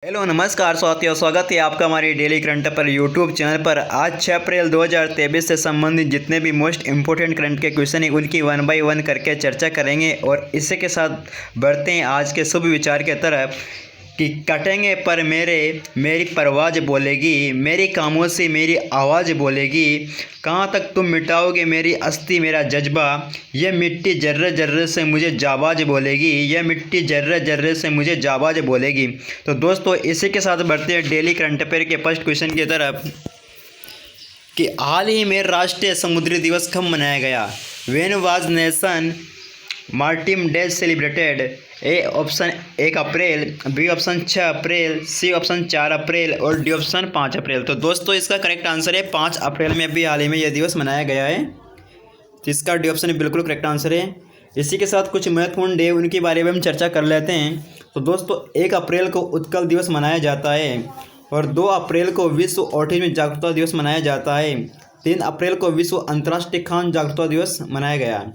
Hello नमस्कार साथियों, स्वागत है आपका हमारी डेली करंट पर यूट्यूब चैनल पर। आज 6 अप्रैल 2023 से संबंधित जितने भी मोस्ट इंपोर्टेंट करंट के क्वेश्चन हैं उनकी 1 बाय 1 करके चर्चा करेंगे। और इसी के साथ बढ़ते हैं आज के शुभ विचार के तरफ कि कटेंगे पर मेरी परवाज़ बोलेगी, मेरी खामोशी मेरी आवाज़ बोलेगी, कहाँ तक तुम मिटाओगे मेरी अस्थि मेरा जज्बा, यह मिट्टी जर्रे जर्रे से मुझे जाबाज बोलेगी, यह मिट्टी जर्रे जर्रे से मुझे जाबाज बोलेगी। तो दोस्तों इसी के साथ बढ़ते हैं डेली करंट अफेयर के फर्स्ट क्वेश्चन की तरफ कि हाल ही में राष्ट्रीय समुद्री दिवस कब मनाया गया। When was nation maritime day celebrated. A option 1 April, B option 6 April, C option 4 April और डी ऑप्शन 5 अप्रैल। तो दोस्तों इसका करेक्ट आंसर है 5 अप्रैल में अभी हाल ही में यह दिवस मनाया गया है। तो इसका डी ऑप्शन बिल्कुल करेक्ट आंसर है। इसी के साथ कुछ महत्वपूर्ण डे उनके बारे में हम चर्चा कर लेते हैं। तो दोस्तों 1 अप्रैल को उत्कल दिवस मनाया जाता है और 2 अप्रैल को विश्व ऑटिज्म जागरूकता दिवस मनाया जाता है। 3 अप्रैल को विश्व अंतर्राष्ट्रीय खान जागरूकता दिवस मनाया गया।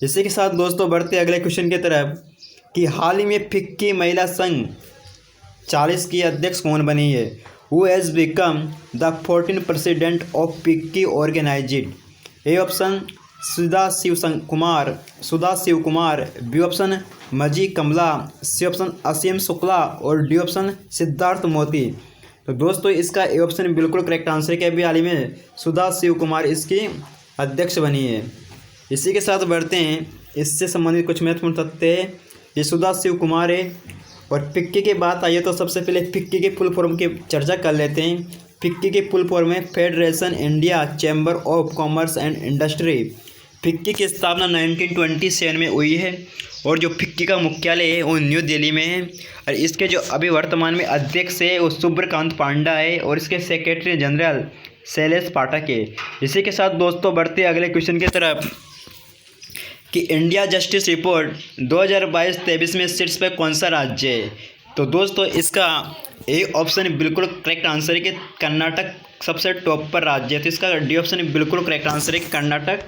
इसी के साथ दोस्तों बढ़ते अगले क्वेश्चन की तरफ कि हाल ही में फिक्की महिला संघ 40 की अध्यक्ष कौन बनी है। Who has become the 14th president of FICCI organised. A option Sudha Shiv Kumar, B option Maji Kamala, C option असीम शुक्ला और डी ऑप्शन सिद्धार्थ मोती। तो दोस्तों इसका ए ऑप्शन बिल्कुल करेक्ट आंसर है कि अभी हाल ही में सुधा शिव कुमार इसकी अध्यक्ष बनी है। इसी के साथ बढ़ते हैं इससे संबंधित कुछ महत्वपूर्ण तथ्य है। ये सुधा शिव कुमार है। और फिक्की की बात आई है तो सबसे पहले फिक्की के फुल फॉर्म की चर्चा कर लेते हैं। फिक्की के फुल फॉर्म है federation India chamber of commerce and industry. FICCI की स्थापना 1927 में हुई है और जो फिक्की का मुख्यालय है वो न्यू दिल्ली में है। और इसके जो अभी वर्तमान में अध्यक्ष है वो सुब्रकांत पांडा है और इसके सेक्रेटरी जनरल शैलेश पाठक है। इसी के साथ दोस्तों बढ़ते अगले क्वेश्चन की तरफ कि इंडिया जस्टिस रिपोर्ट 2022-23 में शीर्ष पर कौन सा राज्य है। तो दोस्तों इसका ए ऑप्शन बिल्कुल करेक्ट आंसर है कि कर्नाटक सबसे टॉप पर राज्य है। तो इसका डी ऑप्शन बिल्कुल करेक्ट आंसर है कि कर्नाटक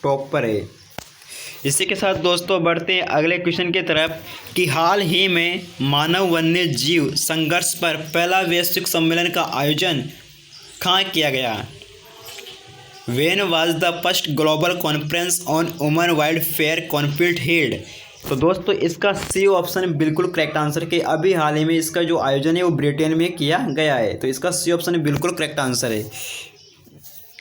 टॉप पर है। इसी के साथ दोस्तों बढ़ते हैं अगले क्वेश्चन की तरफ कि हाल ही में मानव वन्य जीव संघर्ष पर पहला वैश्विक सम्मेलन का आयोजन कहाँ किया गया। When was the first global conference on human welfare conflict held. तो दोस्तों इसका सी ऑप्शन बिल्कुल करेक्ट आंसर के अभी हाल ही में इसका जो आयोजन है वो ब्रिटेन में किया गया है। तो इसका सी ऑप्शन बिल्कुल करेक्ट आंसर है।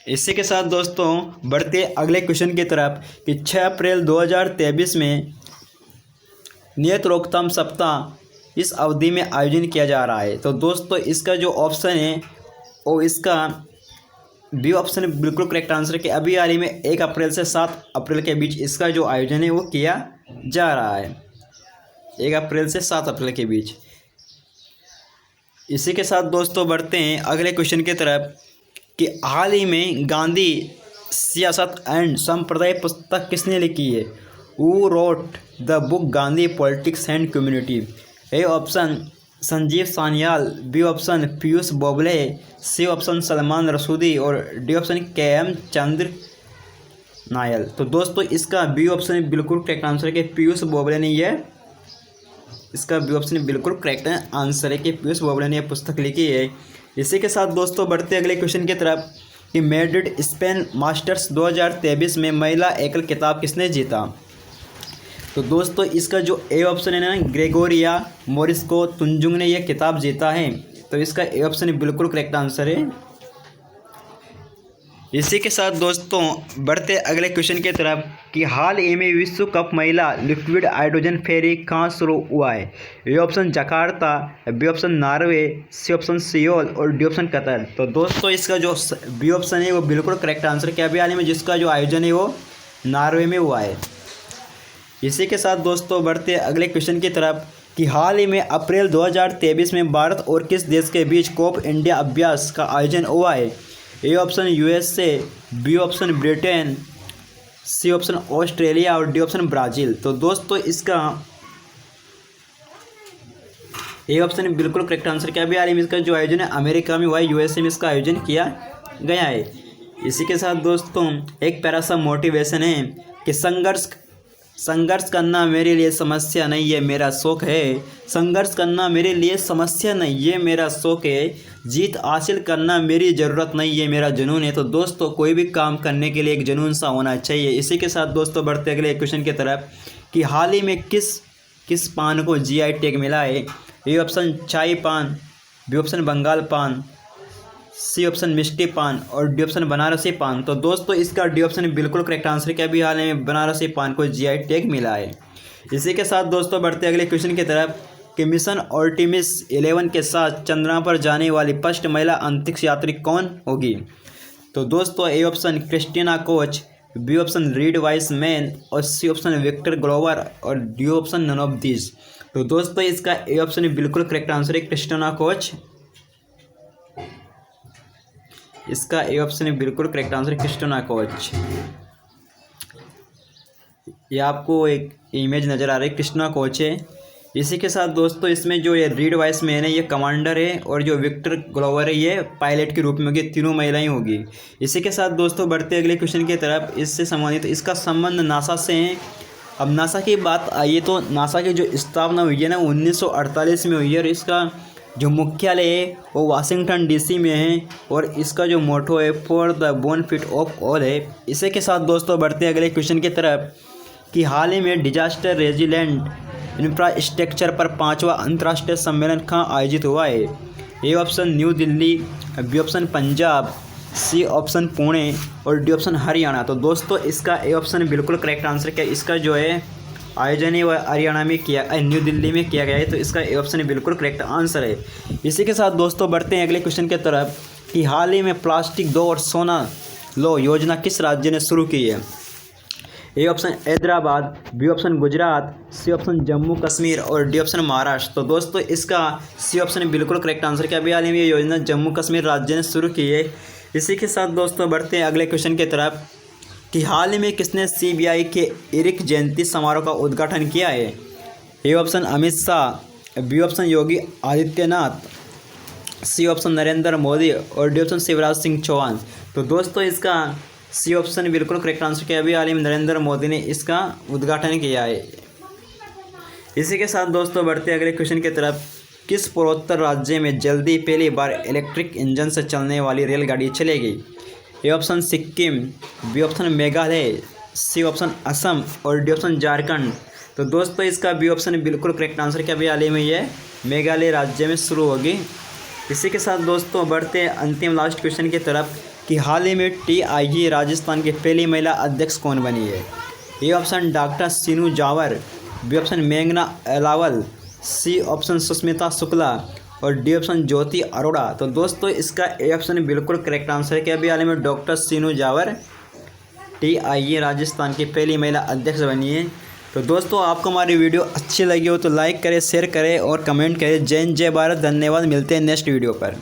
इसी के साथ दोस्तों बढ़ते अगले क्वेश्चन की तरफ कि 6 अप्रैल 2023 में नियत रोकथाम सप्ताह इस अवधि में आयोजन किया जा रहा है। तो दोस्तों इसका जो ऑप्शन है वो इसका बी ऑप्शन बिल्कुल करेक्ट आंसर है कि अभी हाल ही में 1 अप्रैल से 7 अप्रैल के बीच इसका जो आयोजन है वो किया जा रहा है। 1 अप्रैल से 7 अप्रैल के बीच। इसी के साथ दोस्तों बढ़ते हैं अगले क्वेश्चन की तरफ कि हाल ही में गांधी सियासत एंड संप्रदाय पुस्तक किसने लिखी है। Who wrote the book Gandhi politics and community. A option Sanjeev Sanyal, B option Piyush Babele, C option Salman Rushdie और D option KM Chandra Nayal. तो दोस्तों इसका बी ऑप्शन बिल्कुल करेक्ट आंसर है कि पीयूष बोबले ने यह इसका बी ऑप्शन बिल्कुल करेक्ट आंसर है कि पीयूष बोबले ने यह पुस्तक लिखी है। इसी के साथ दोस्तों बढ़ते अगले क्वेश्चन की तरफ कि मैड्रिड स्पेन मास्टर्स 2023 में महिला एकल खिताब किसने जीता। तो दोस्तों इसका जो ए ऑप्शन है ना ग्रेगोरिया मोरिस्को तुंजुंग ने यह खिताब जीता है। तो इसका ए ऑप्शन बिल्कुल करेक्ट आंसर है। इसी के साथ दोस्तों बढ़ते अगले क्वेश्चन की तरफ कि हाल ही में विश्व कप महिला लिक्विड हाइड्रोजन फेरी कहाँ शुरू हुआ है। A option Jakarta, B option Norway, C option Seoul और डी ऑप्शन कतर। तो दोस्तों इसका जो बी ऑप्शन है वो बिल्कुल करेक्ट आंसर है। अभी हाल ही में जिसका जो आयोजन है वो नॉर्वे में हुआ है। इसी के साथ दोस्तों बढ़ते अगले क्वेश्चन की तरफ कि हाल ही में अप्रैल 2023 में भारत और किस देश के बीच कोप इंडिया अभ्यास का आयोजन हुआ है। A option USA, B option Britain, C option Australia और डी ऑप्शन ब्राज़ील। तो दोस्तों इसका ए ऑप्शन बिल्कुल करेक्ट आंसर क्या। अभी हाल ही में इसका जो आयोजन है अमेरिका में हुआ है, USA में इसका आयोजन किया गया है। इसी के साथ दोस्तों एक प्यारा सा मोटिवेशन है कि संघर्ष करना मेरे लिए समस्या नहीं, ये मेरा शौक है। संघर्ष करना मेरे लिए समस्या नहीं, ये मेरा शौक है। जीत हासिल करना मेरी ज़रूरत नहीं, ये मेरा जुनून है। तो दोस्तों कोई भी काम करने के लिए एक जुनून सा होना चाहिए। इसी के साथ दोस्तों बढ़ते अगले क्वेश्चन की तरफ कि हाल ही में किस पान को जीआई टैग मिला है। ए ऑप्शन चाय पान, बी ऑप्शन बंगाल पान, सी ऑप्शन मिष्टी पान और डी ऑप्शन बनारसी पान। तो दोस्तों इसका डी ऑप्शन बिल्कुल करेक्ट आंसर क्या भी हाल में बनारसी पान को जीआई टैग मिला है। इसी के साथ दोस्तों बढ़ते अगले क्वेश्चन की तरफ कि मिशन आर्टेमिस 11 के साथ चंद्रमा पर जाने वाली फर्स्ट महिला अंतरिक्ष यात्री कौन होगी। तो दोस्तों A option Christina Koch, B option Reid Wiseman और सी ऑप्शन विक्टर ग्लोवर और D option none of this. तो दोस्तों इसका ए ऑप्शन बिल्कुल करेक्ट आंसर है क्रिस्टीना कोच। इसका ए ऑप्शन बिल्कुल करेक्ट आंसर है क्रिस्टीना कोच। ये आपको एक इमेज नज़र आ रही है, क्रिस्टीना कोच है। इसी के साथ दोस्तों इसमें जो ये रीड वाइस मैन है ये कमांडर है और जो विक्टर ग्लोवर है ये पायलट के रूप में होगी। तीनों महिलाएं होगी। इसी के साथ दोस्तों बढ़ते अगले क्वेश्चन की तरफ इससे संबंधित इसका संबंध नासा से है। अब नासा की बात आइए तो नासा की जो स्थापना हुई है ना 1948 में हुई है और इसका जो मुख्यालय है वो वाशिंगटन डीसी में है और इसका जो मोटो है for the benefit of all है। इसी के साथ दोस्तों बढ़ते अगले क्वेश्चन की तरफ कि हाल ही में डिजास्टर रेजिलेंट इंफ्रास्ट्रक्चर पर 5वां अंतर्राष्ट्रीय सम्मेलन कहाँ आयोजित हुआ है। A option new Delhi, B option Punjab, C option Pune और डी ऑप्शन हरियाणा। तो दोस्तों इसका ए ऑप्शन बिल्कुल करेक्ट आंसर क्या, इसका जो है आयोजन है वह हरियाणा में किया, न्यू दिल्ली में किया गया है। तो इसका ए ऑप्शन बिल्कुल करेक्ट आंसर है। इसी के साथ दोस्तों बढ़ते हैं अगले क्वेश्चन की तरफ कि हाल ही में प्लास्टिक 2 और सोना लो योजना किस राज्य ने शुरू की है। A option Hyderabad, B option Gujarat, C option Jammu Kashmir और डी ऑप्शन महाराष्ट्र। तो दोस्तों इसका सी ऑप्शन बिल्कुल करेक्ट आंसर क्या, अभी हाल ही में ये योजना जम्मू कश्मीर राज्य ने शुरू की है। इसी के साथ दोस्तों बढ़ते हैं अगले क्वेश्चन की तरफ कि हाल ही में किसने सीबीआई के एरिक जयंती समारोह का उद्घाटन किया है। A option Amit Shah, B option Yogi Adityanath, C option Narendra Modi और डी ऑप्शन शिवराज सिंह चौहान। तो दोस्तों इसका सी ऑप्शन बिल्कुल करेक्ट आंसर क्या, अभी हाल ही में नरेंद्र मोदी ने इसका उद्घाटन किया है। इसी के साथ दोस्तों बढ़ते अगले क्वेश्चन की तरफ किस पूर्वोत्तर राज्य में जल्दी पहली बार इलेक्ट्रिक इंजन से चलने वाली रेलगाड़ी चलेगी। A option Sikkim, B option Meghalaya, C option Assam और डी ऑप्शन झारखंड। तो दोस्तों इसका बी ऑप्शन बिल्कुल करेक्ट आंसर क्या, अभी हाल ही में ये मेघालय राज्य में शुरू होगी। इसी के साथ दोस्तों बढ़ते हैं अंतिम लास्ट क्वेश्चन की तरफ कि हाल ही में TIE राजस्थान की पहली महिला अध्यक्ष कौन बनी है। A option doctor Seenu Jawar, B option मेघना अलावल, सी ऑप्शन सुष्मिता शुक्ला और डी ऑप्शन ज्योति अरोड़ा। तो दोस्तों इसका ए ऑप्शन बिल्कुल करेक्ट आंसर है कि अभी हाल ही में डॉक्टर सीनू जावर TIE राजस्थान की पहली महिला अध्यक्ष बनी है। तो दोस्तों आपको हमारी वीडियो अच्छी लगी हो तो लाइक करें, शेयर करें और कमेंट करें। जय हिंद, जय भारत, धन्यवाद। मिलते हैं नेक्स्ट वीडियो पर।